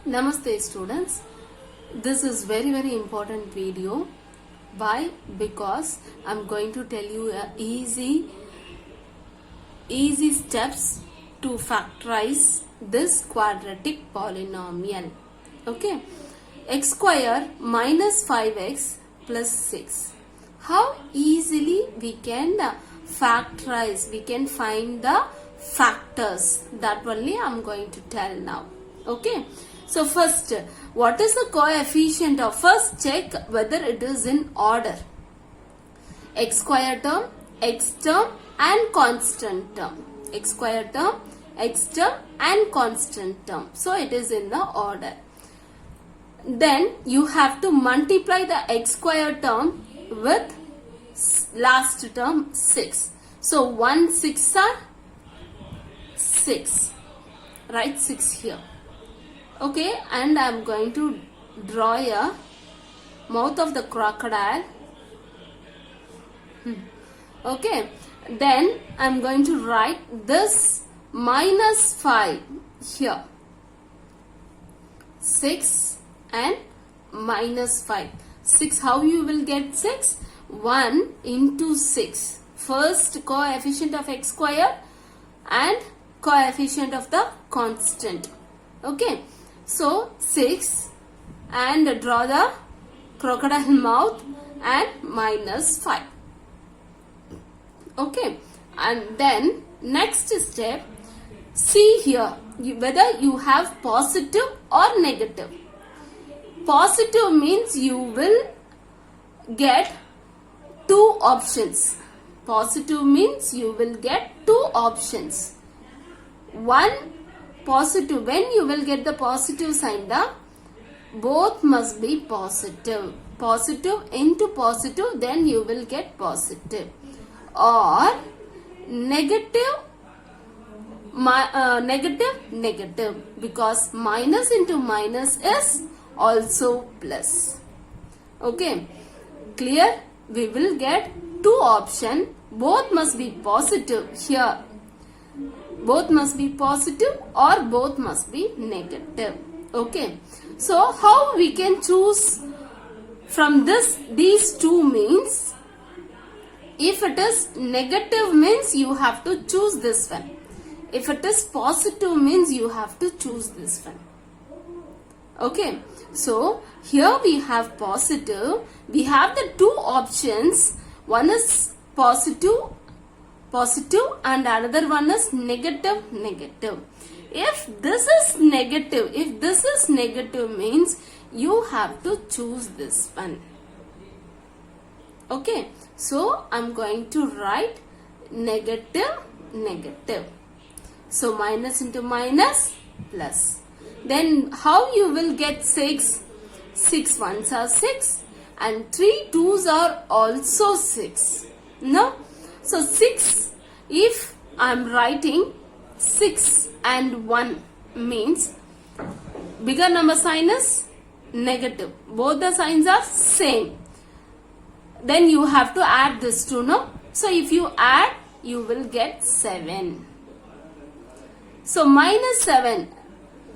Namaste students. This is very important video. Why? Because I'm going to tell you easy steps to factorize this quadratic polynomial. Okay. X square minus 5x plus 6. How easily we can factorize, we can find the factors. That only I'm going to tell now. Okay. So first, what is the coefficient of? First check whether it is in order. X square term, x term and constant term. X square term, x term and constant term. So it is in the order. Then you have to multiply the x square term with last term 6. So 1 6 are 6. Write 6 here. Okay, and I am going to draw a mouth of the crocodile. Okay, then I am going to write this minus 5 here. 6 and minus 5. 6, how you will get 6? 1 into 6. First coefficient of x square and coefficient of the constant. Okay. So 6 and draw the crocodile mouth and minus 5. Okay, and then next step, see here whether you have positive or negative. Positive means you will get two options. Positive means you will get two options. One positive, when you will get the positive sign, the both must be positive. Positive into positive, then you will get positive. Or negative, negative, because minus into minus is also plus. Okay, clear? We will get two options. Both must be positive here. Both must be positive or both must be negative. Okay. So how we can choose from these two means, if it is negative means you have to choose this one. If it is positive means you have to choose this one. Okay. So here we have positive. We have the two options. One is positive and another one is negative. If this is negative means you have to choose this one. Okay, so I'm going to write negative. So minus into minus plus. Then how you will get 6? 6 ones are 6 and 3 twos are also 6. No? So 6, if I am writing 6 and 1 means bigger number sign is negative. Both the signs are same. Then you have to add this two, no? So if you add, you will get 7. So minus 7,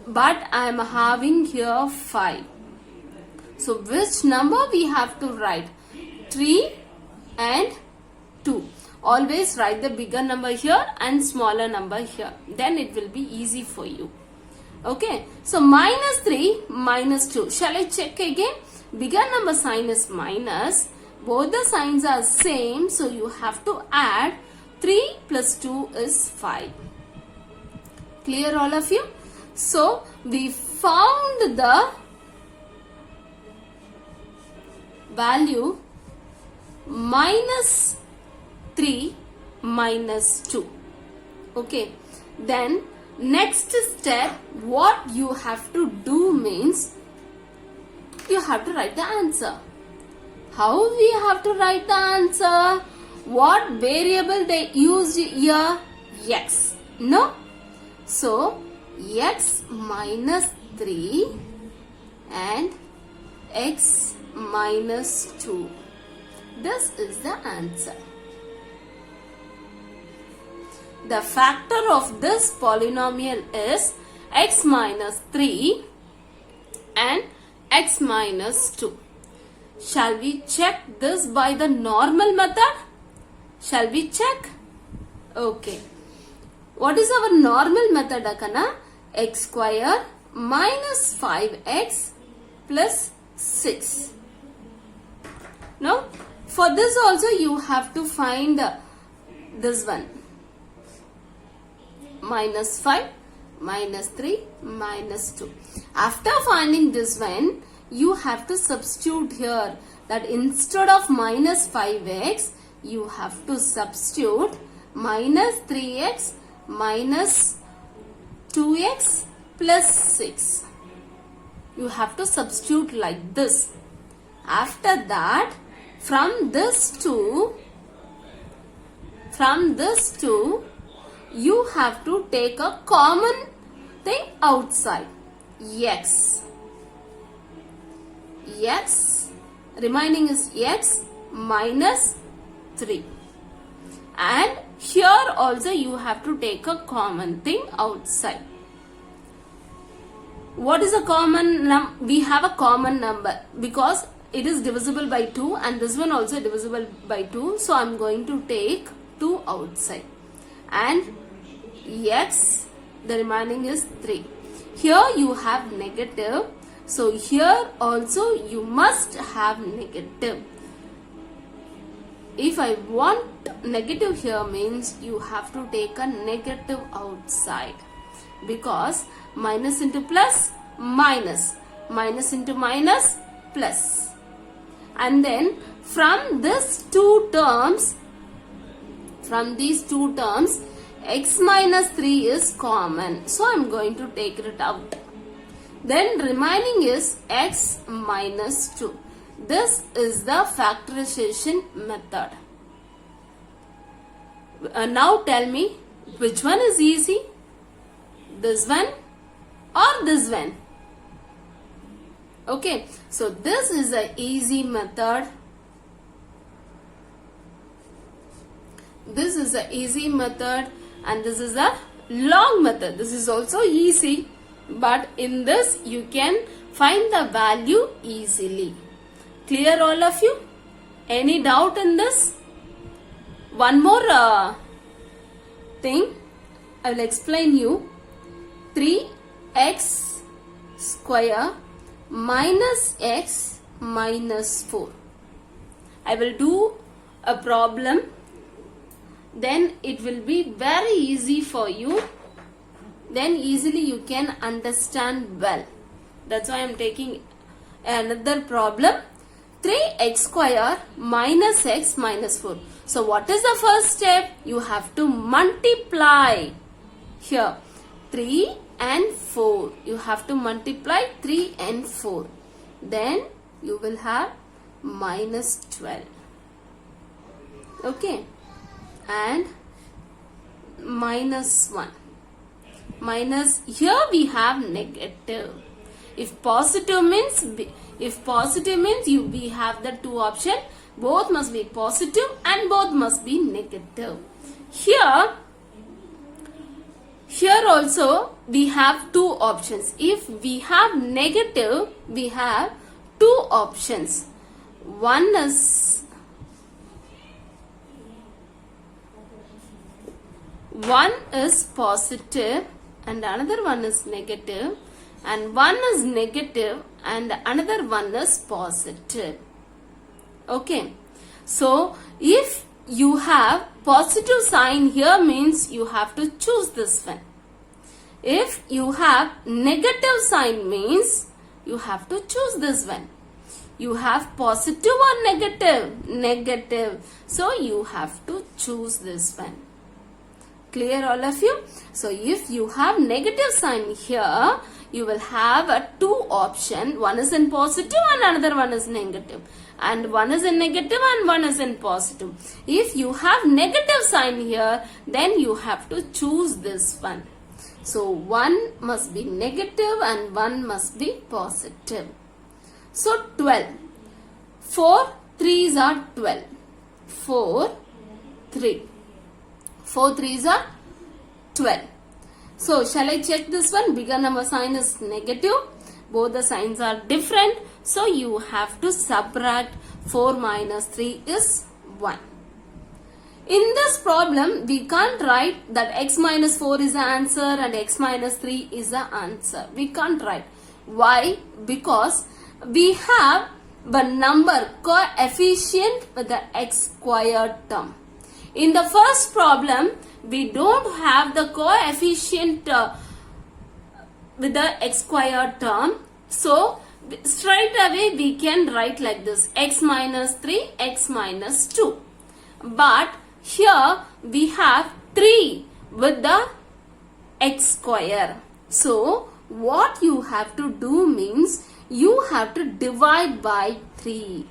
but I am having here 5. So which number we have to write? 3 and 2. Always write the bigger number here and smaller number here. Then it will be easy for you. Okay. So minus 3, minus 2. Shall I check again? Bigger number sign is minus. Both the signs are same. So you have to add 3 plus 2 is 5. Clear all of you? So we found the value minus 3 minus 2. Okay. Then next step, what you have to do means you have to write the answer. How we have to write the answer? What variable they used here? X. No? So x minus 3 and x minus 2. This is the answer. The factor of this polynomial is x minus 3 and x minus 2. Shall we check this by the normal method? Shall we check? Okay. What is our normal method, Akana? X square minus 5x plus 6. Now, for this also you have to find this one. Minus 5, minus 3, minus 2. After finding this one, you have to substitute here that instead of minus 5x, you have to substitute minus 3x minus 2x plus 6. You have to substitute like this. After that, from this 2, you have to take a common thing outside. X. Remaining is x minus 3. And here also you have to take a common thing outside. What is a common we have a common number because it is divisible by 2 and this one also divisible by 2. So I am going to take 2 outside. And x, the remaining is 3. Here you have negative. So here also you must have negative. If I want negative here means you have to take a negative outside. Because minus into plus, minus. Minus into minus, plus. And then from these two terms, x minus 3 is common. So I am going to take it out. Then remaining is x minus 2. This is the factorization method. Now tell me, which one is easy? This one or this one? Okay, so this is an easy method. This is an easy method and this is a long method. This is also easy, but in this you can find the value easily. Clear all of you? Any doubt in this? One more thing I will explain you. 3x square minus x minus 4. I will do a problem. Then it will be very easy for you. Then easily you can understand well. That's why I am taking another problem. 3x square minus x minus 4. So what is the first step? You have to multiply. Here 3 and 4. You have to multiply 3 and 4. Then you will have minus 12. Okay. And minus 1. Minus, here we have negative. If positive means we have the two options. Both must be positive and both must be negative. Here also we have two options. If we have negative, we have two options. One is positive and another one is negative, and one is negative and another one is positive. Okay, so if you have positive sign here means you have to choose this one. If you have negative sign means you have to choose this one. You have positive or negative? Negative. So you have to choose this one. Clear all of you? So if you have negative sign here, you will have a two option. One is in positive and another one is negative. And one is in negative and one is in positive. If you have negative sign here, then you have to choose this one. So one must be negative and one must be positive. So 12. 4 3s are 12. 4 3. 4 3s are 12. So shall I check this one? Bigger number sign is negative. both the signs are different, so you have to subtract 4 minus 3 is 1. In this problem, we can't write that x minus 4 is the answer and x minus 3 is the answer. We can't write. Why? Because we have the number coefficient with the x squared term. In the first problem, we don't have the coefficient with the x squared term. So, straight away we can write like this, x minus 3, x minus 2. But here we have 3 with the x square. So, what you have to do means you have to divide by 3.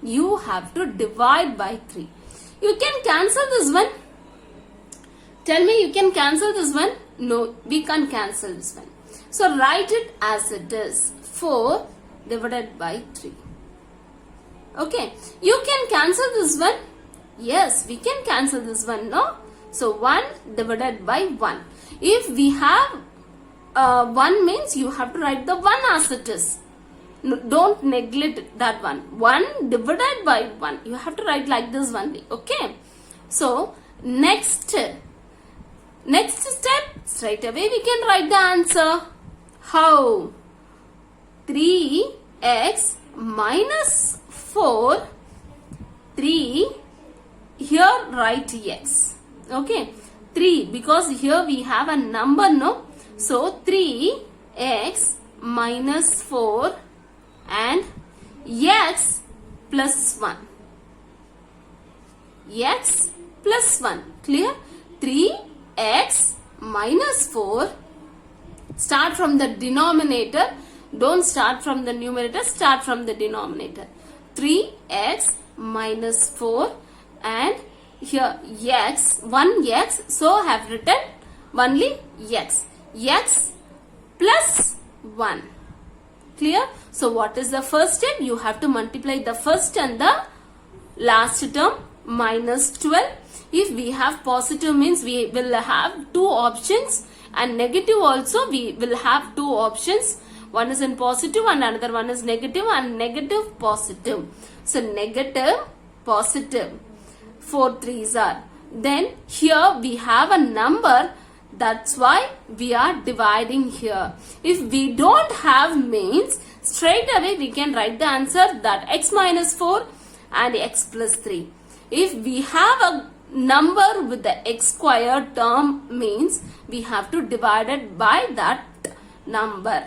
You have to divide by 3. You can cancel this one. Tell me, you can cancel this one? No, we can't cancel this one. So, write it as it is. 4 divided by 3. Okay. You can cancel this one. Yes, we can cancel this one, no? So, 1 divided by 1. If we have 1 means you have to write the 1 as it is. No, don't neglect that one. 1 divided by 1. You have to write like this only. Okay. So, next step, straight away we can write the answer. How? 3x minus 4. 3. Here write x. Okay. 3 because here we have a number, no? So 3x minus 4 and x plus 1. X plus 1. Clear? 3x minus 4. Start from the denominator. Don't start from the numerator. Start from the denominator. 3x minus 4 and here x, 1x. So I have written only x. X plus 1. Clear? So what is the first step? You have to multiply the first and the last term, minus 12. If we have positive means we will have 2 options, and negative also we will have 2 options. One is in positive and another one is negative, and negative positive. So negative positive. 4 3s are. Then here we have a number. That's why we are dividing here. If we don't have means, straight away we can write the answer that x minus 4 and x plus 3. If we have a number with the x squared term means we have to divide it by that number.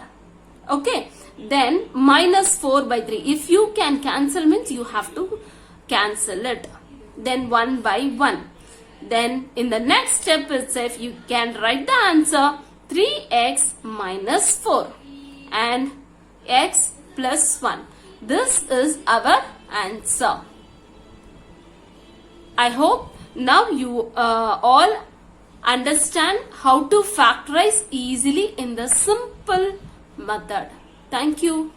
Okay. Then minus 4 by 3. If you can cancel means you have to cancel it. Then 1 by 1. Then in the next step itself you can write the answer 3x minus 4 and x plus 1. This is our answer. I hope now you all understand how to factorize easily in the simple method. Thank you.